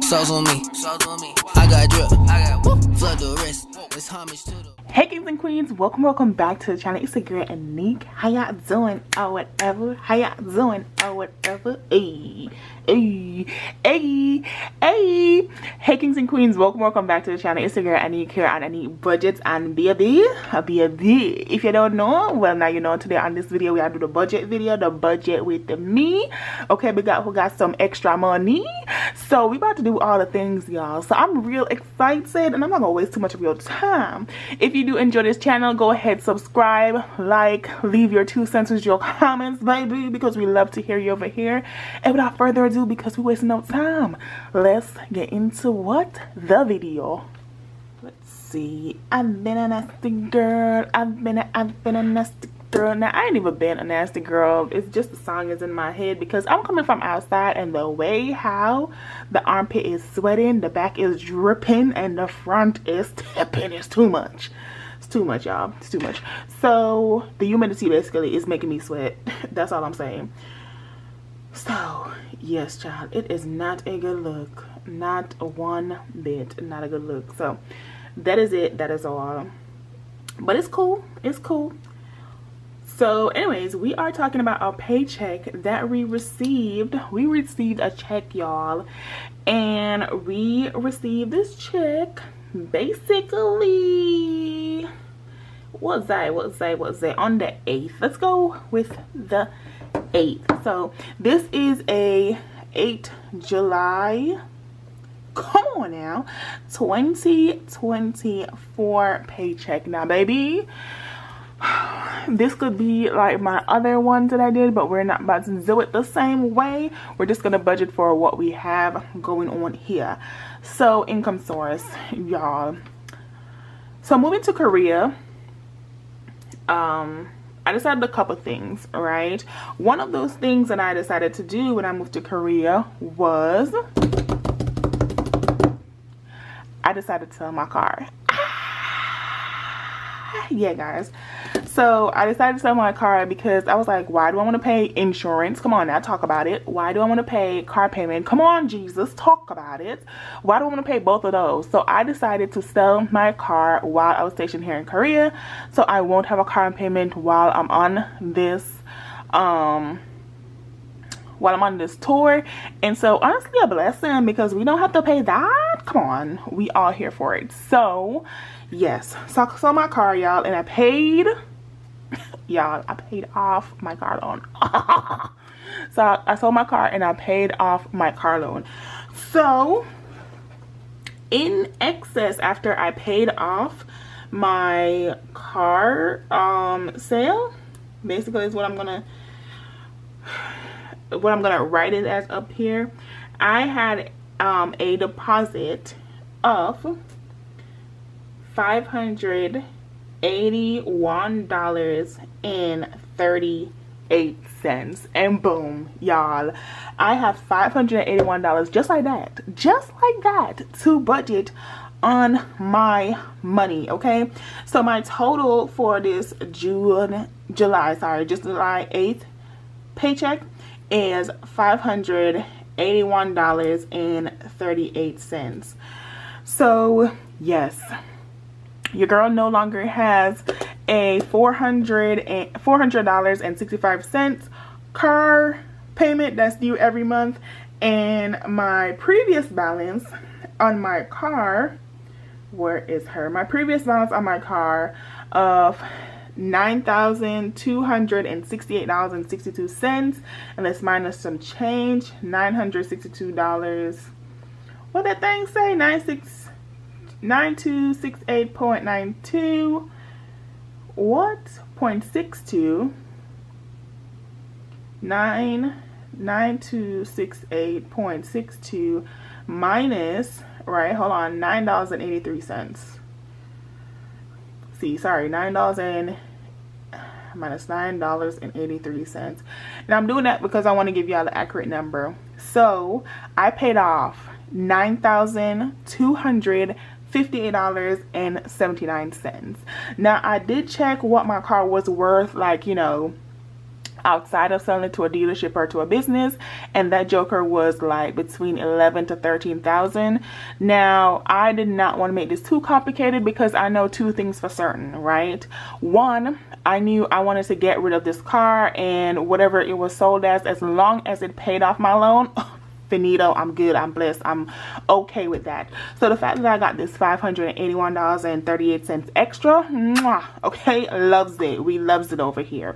Sauce on me. I got drip. Flood the wrist. It's homage to the. Hey kings and queens, welcome back to the channel. It's your girl Aneke. How y'all doing or whatever? How y'all doing or whatever? Hey. Hey kings and queens, welcome back to the channel. It's your girl Aneke here on Aneke Budgets and baby. If you don't know, well now you know. Today on this video we are do the budget video, the budget with me. Okay, we got some extra money, so we about to do all the things, y'all. So I'm real excited and I'm not gonna waste too much of your time. If you do enjoy this channel, go ahead, subscribe, like, leave your 2 cents with your comments, baby, because we love to hear you over here. And without further ado, because we wasting no time, let's get into the video. Let's see. I've been a nasty girl. I've been a nasty girl. Now I ain't even been a nasty girl. It's just the song is in my head because I'm coming from outside, and the way how the armpit is sweating, the back is dripping, and the front is tipping. It's too much. It's too much, y'all. It's too much. So the humidity basically is making me sweat. That's all I'm saying. So yes, child, it is not a good look. Not one bit. Not a good look. So that is it. That is all. But it's cool. It's cool. So anyways, we are talking about our paycheck that we received. We received a check, y'all, and we received this check basically what's that on the 8th. Let's go with the 8th. So this is a 8 July, come on now, 2024 paycheck. Now baby, this could be like my other ones that I did, but we're not about to do it the same way. We're just gonna budget for what we have going on here. So income source, y'all. So moving to Korea, I decided a couple things, right? One of those things that I decided to do when I moved to Korea was I decided to sell my car. Yeah, guys. So I decided to sell my car because I was like, why do I want to pay insurance? Come on now, talk about it. Why do I want to pay car payment? Come on, Jesus, talk about it. Why do I want to pay both of those? So I decided to sell my car while I was stationed here in Korea, so I won't have a car payment while I'm on this tour. And so honestly, a blessing, because we don't have to pay that. Come on, we all here for it. So yes, so I sold my car, y'all, and I paid y'all, I paid off my car loan. So I sold my car and I paid off my car loan. So in excess, after I paid off my car sale, basically is what I'm gonna write it as up here. I had a deposit of $581.38, and boom, y'all, I have $581 just like that to budget on my money. Okay, so my total for this July 8th paycheck is $581.38. so yes, your girl no longer has a $400.65 car payment that's due every month, and my previous balance on my car, my previous balance on my car of $9,268.62, and let's minus some change, $962. What that thing say? 9268.92. What? 0.62. 9268.62 minus, right, hold on, $9.83. See, sorry, $9 minus $9.83. And I'm doing that because I want to give y'all the accurate number. So I paid off $9,258.79. Now I did check what my car was worth, like, you know, outside of selling it to a dealership or to a business, and that joker was like between 11 to 13,000. Now I did not want to make this too complicated because I know two things for certain, right? One, I knew I wanted to get rid of this car, and whatever it was sold as long as it paid off my loan, finito, I'm good, I'm blessed, I'm okay with that. So the fact that I got this $581.38 extra, mwah, okay, loves it. We loves it over here.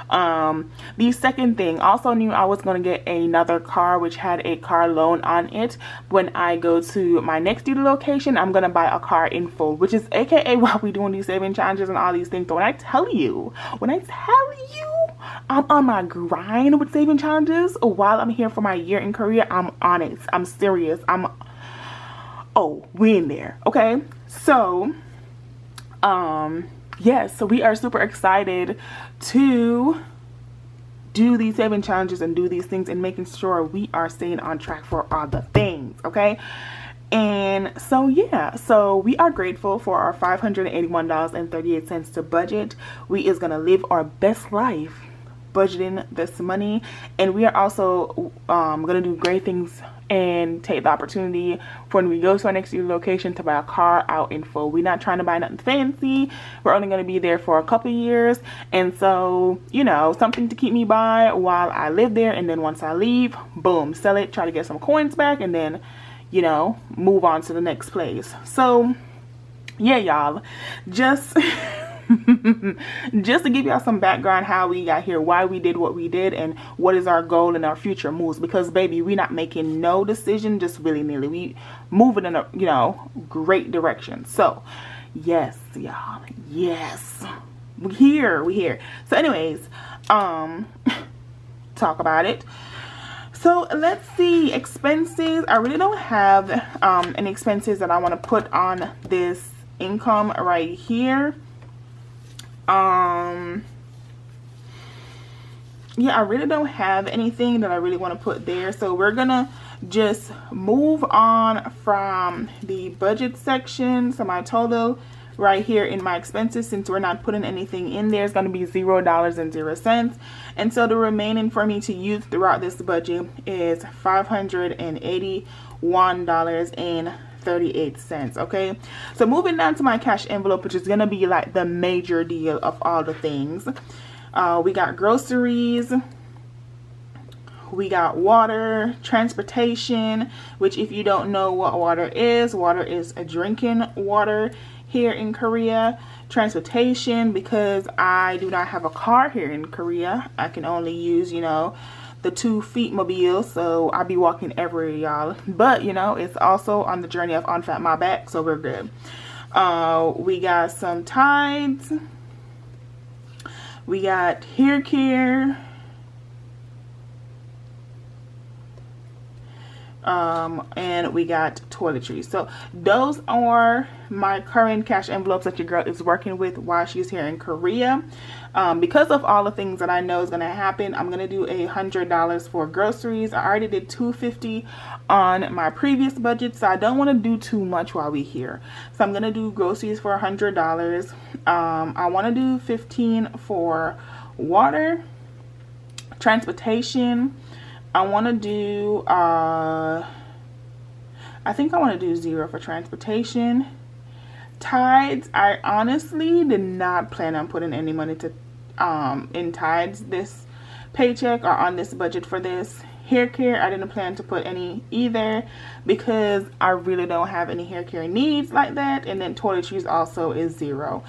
The second thing, also knew I was going to get another car which had a car loan on it. When I go to my next dealer location, I'm going to buy a car in full, which is aka why we doing these saving challenges and all these things. But when I tell you I'm on my grind with saving challenges while I'm here for my year in Korea, I'm on it. I'm serious. We in there. Okay. So, yes, so we are super excited to do these saving challenges and do these things and making sure we are staying on track for all the things. Okay. And so yeah, so we are grateful for our $581.38 to budget. We is gonna live our best life budgeting this money, and we are also gonna do great things and take the opportunity for when we go to our next year location to buy a car out in full. We're not trying to buy nothing fancy. We're only going to be there for a couple of years, and so, you know, something to keep me by while I live there, and then once I leave, boom, sell it, try to get some coins back, and then, you know, move on to the next place. So yeah, y'all, just just to give y'all some background how we got here, why we did what we did, and what is our goal and our future moves. Because baby, we not making no decision just willy-nilly. We moving in a, you know, great direction. So yes, y'all, yes, we here. So anyways, talk about it. So let's see, expenses. I really don't have any expenses that I want to put on this income right here. Yeah, I really don't have anything that I really want to put there. So we're gonna just move on from the budget section. So my total right here in my expenses, since we're not putting anything in there, is going to be $0.00. And so the remaining for me to use throughout this budget is $581.38. Okay, so moving down to my cash envelope, which is going to be like the major deal of all the things. We got groceries, we got water, transportation, which if you don't know what water is a drinking water here in Korea. Transportation, because I do not have a car here in Korea. I can only use, you know, the 2 feet mobile, so I'll be walking everywhere, y'all. But, you know, it's also on the journey of unfat my back, so we're good. We got some Tides. We got hair care. And we got toiletries. So those are my current cash envelopes that your girl is working with while she's here in Korea. Because of all the things that I know is going to happen, I'm going to do $100 for groceries. I already did $250 on my previous budget, so I don't want to do too much while we're here. So I'm going to do groceries for $100. I want to do $15 for water. Transportation, I want to do, I think I want to do $0 for transportation. Tides, I honestly did not plan on putting any money to in Tides this paycheck or on this budget for this. Hair care, I didn't plan to put any either because I really don't have any hair care needs like that. And then toiletries also is $0.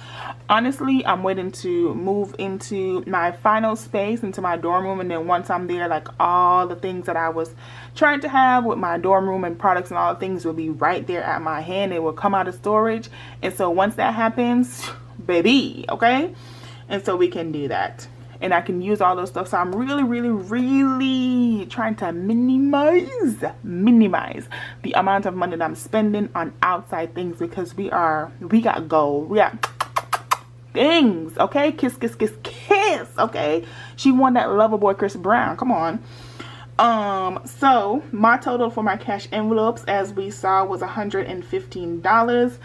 Honestly, I'm waiting to move into my final space, into my dorm room, and then once I'm there, like all the things that I was trying to have with my dorm room and products and all the things will be right there at my hand. It will come out of storage, and so once that happens, baby, okay, and so we can do that. And I can use all those stuff. So I'm really trying to minimize the amount of money that I'm spending on outside things, because we got gold. We got things, okay? Kiss, okay? She won that lover boy Chris Brown. Come on. So my total for my cash envelopes, as we saw, was $115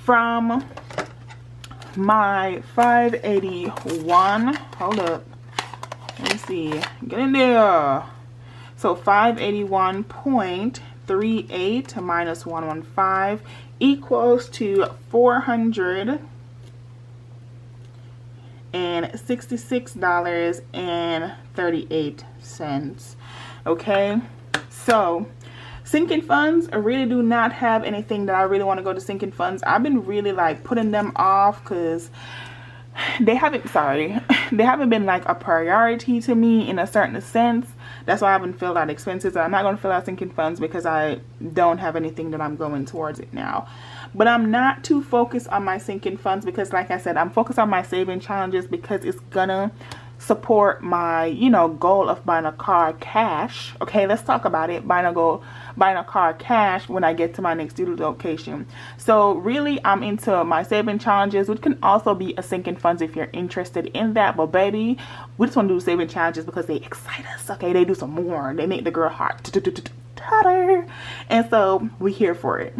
from my 581. Hold up, Let me see. Get in there. So 581.38 minus 115 equals to $466.38. Okay, so sinking funds, I really do not have anything that I really want to go to sinking funds. I've been really like putting them off because they haven't been like a priority to me in a certain sense. That's why I haven't filled out expenses. I'm not going to fill out sinking funds because I don't have anything that I'm going towards it now. But I'm not too focused on my sinking funds because, like I said, I'm focused on my saving challenges because it's gonna support my, you know, goal of buying a car cash. Okay, let's talk about it. Buying a car cash when I get to my next studio location. So really, I'm into my saving challenges, which can also be a sinking funds if you're interested in that. But baby, we just want to do saving challenges because they excite us. Okay, they do some more. They make the girl hot, and so we here for it.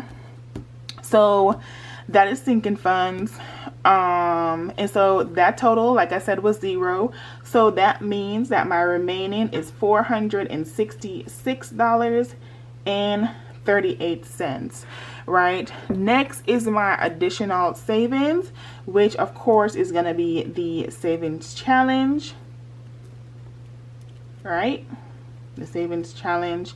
So that is sinking funds. And so that total, like I said, was 0. So that means that my remaining is $466.38, right? Next is my additional savings, which of course is going to be the savings challenge, right? The savings challenges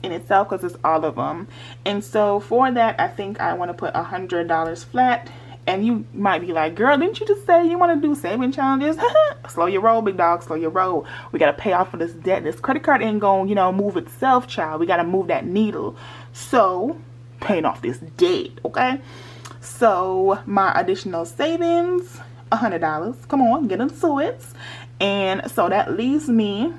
in itself, because it's all of them. And so for that, I think I want to put $100 flat. And you might be like, girl, didn't you just say you want to do saving challenges? Slow your roll, big dog, slow your roll. We got to pay off for this debt. This credit card ain't going, you know, move itself, child. We got to move that needle. So paying off this debt, okay? So my additional savings, $100. Come on, get into it. And so that leaves me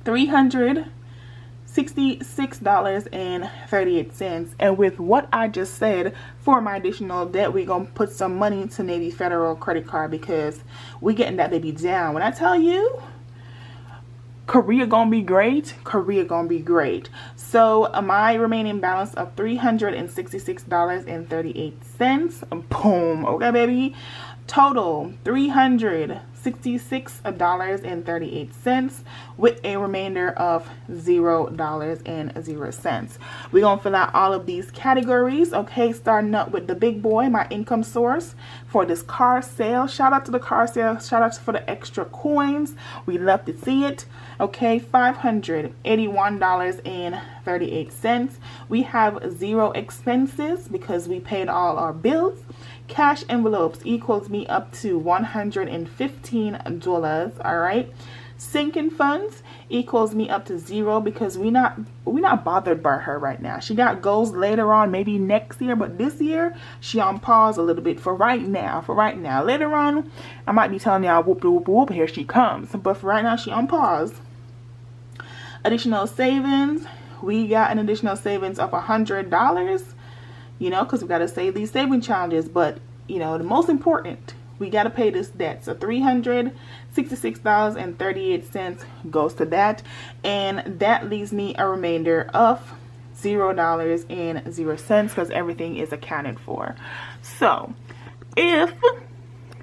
$366.38. And with what I just said, for my additional debt, we're gonna put some money to Navy Federal credit card because we getting that baby down. When I tell you Korea gonna be great, Korea gonna be great. So my remaining balance of $366.38, boom, okay baby, total $366.38 with a remainder of $0.00. We're gonna fill out all of these categories, okay, starting up with the big boy, my income source for this car sale. Shout out to the car sale, shout out for the extra coins, we love to see it. Okay, $581.38. We have 0 expenses because we paid all our bills. Cash envelopes equals me up to $115. All right. Sinking funds equals me up to 0 because we're not bothered by her right now. She got goals later on, maybe next year, but this year she on pause a little bit for right now. Later on, I might be telling y'all whoop whoop whoop, here she comes. But for right now, she on pause. Additional savings, we got an additional savings of $100. You know, because we got to save these saving challenges. But, you know, the most important, we got to pay this debt. So $366.38 goes to that. And that leaves me a remainder of $0.00 because everything is accounted for. So if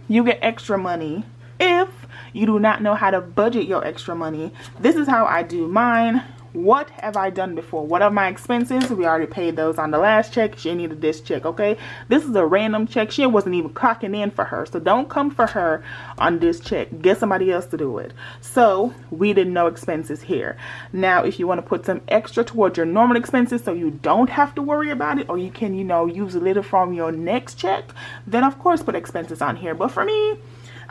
you get extra money, if you do not know how to budget your extra money, this is how I do mine. What have I done before? What are my expenses? We already paid those on the last check. She needed this check, okay? This is a random check. She wasn't even clocking in for her. So don't come for her on this check. Get somebody else to do it. So we did no expenses here. Now, if you want to put some extra towards your normal expenses so you don't have to worry about it, or you can, you know, use a little from your next check, then of course put expenses on here. But for me,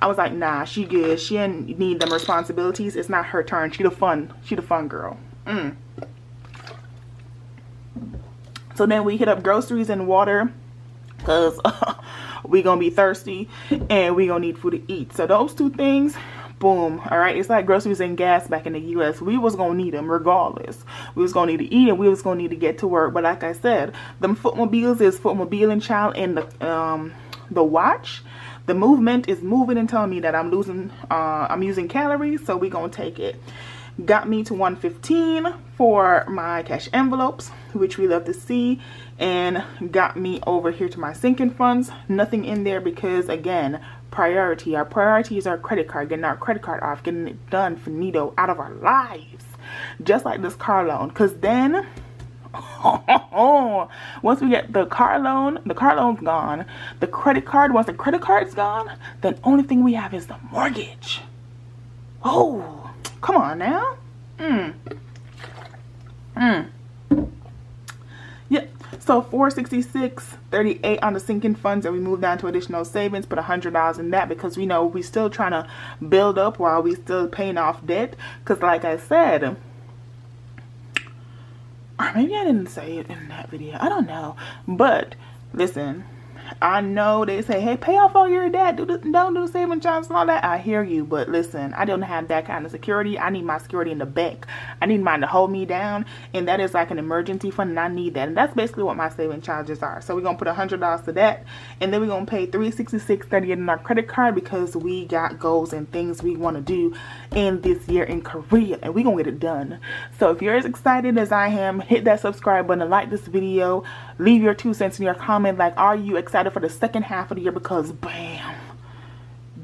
I was like, nah, she good. She didn't need them responsibilities. It's not her turn. She the fun girl. So then we hit up groceries and water because we gonna be thirsty and we gonna need food to eat. So those two things, boom. All right, it's like groceries and gas back in the US. We was gonna need them regardless. We was gonna need to eat and we was gonna need to get to work. But like I said, them footmobiles is footmobiling, child, and the watch, the movement is moving and telling me that I'm using calories. So we gonna take it. got me to 115 for my cash envelopes, which we love to see, and got me over here to my sinking funds. Nothing in there because, again, priority. Our priority is our credit card, getting our credit card off, getting it done, finito, out of our lives, just like this car loan. Because then once we get the car loan's gone. The credit card, once the credit card's gone, then only thing we have is the mortgage. Oh, come on now. Yeah, so 466.38 on the sinking funds, and we moved down to additional savings, put $100 in that because we know we still trying to build up while we still paying off debt. Because like I said, or maybe I didn't say it in that video, I don't know, but listen, I know they say, hey, pay off all your debt, don't do the saving jobs and all that. I hear you, but listen, I don't have that kind of security. I need my security in the bank. I need mine to hold me down, and that is like an emergency fund, and I need that. And that's basically what my saving charges are. So we're gonna put $100 to that, and then we're gonna pay $366.38 in our credit card because we got goals and things we want to do in this year in Korea, and we're gonna get it done. So if you're as excited as I am, hit that subscribe button, like this video, leave your 2 cents in your comment. Like, are you excited for the second half of the year? Because bam,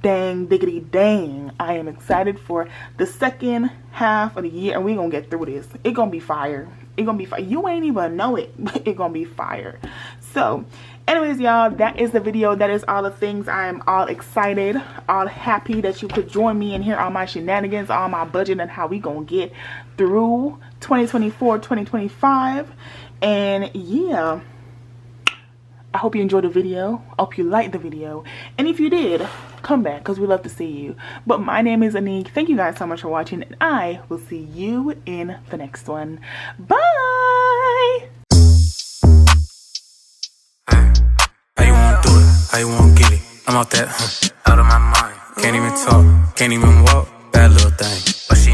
dang diggity dang, I am excited for the second half of the year, and we're gonna get through this. It's gonna be fire. It's gonna be fire. You ain't even know it, but it's gonna be fire. So anyways, y'all, that is the video. That is all the things. I am all excited, all happy that you could join me and hear all my shenanigans, all my budget, and how we gonna get through 2024, 2025. And yeah, I hope you enjoyed the video. I hope you liked the video. And if you did, come back because we love to see you. But my name is Aneke. Thank you guys so much for watching, and I will see you in the next one. Bye! How you wanna do it? How you wanna get it? I'm out that, out of my mind. Can't even talk, can't even walk. Bad little thing, but she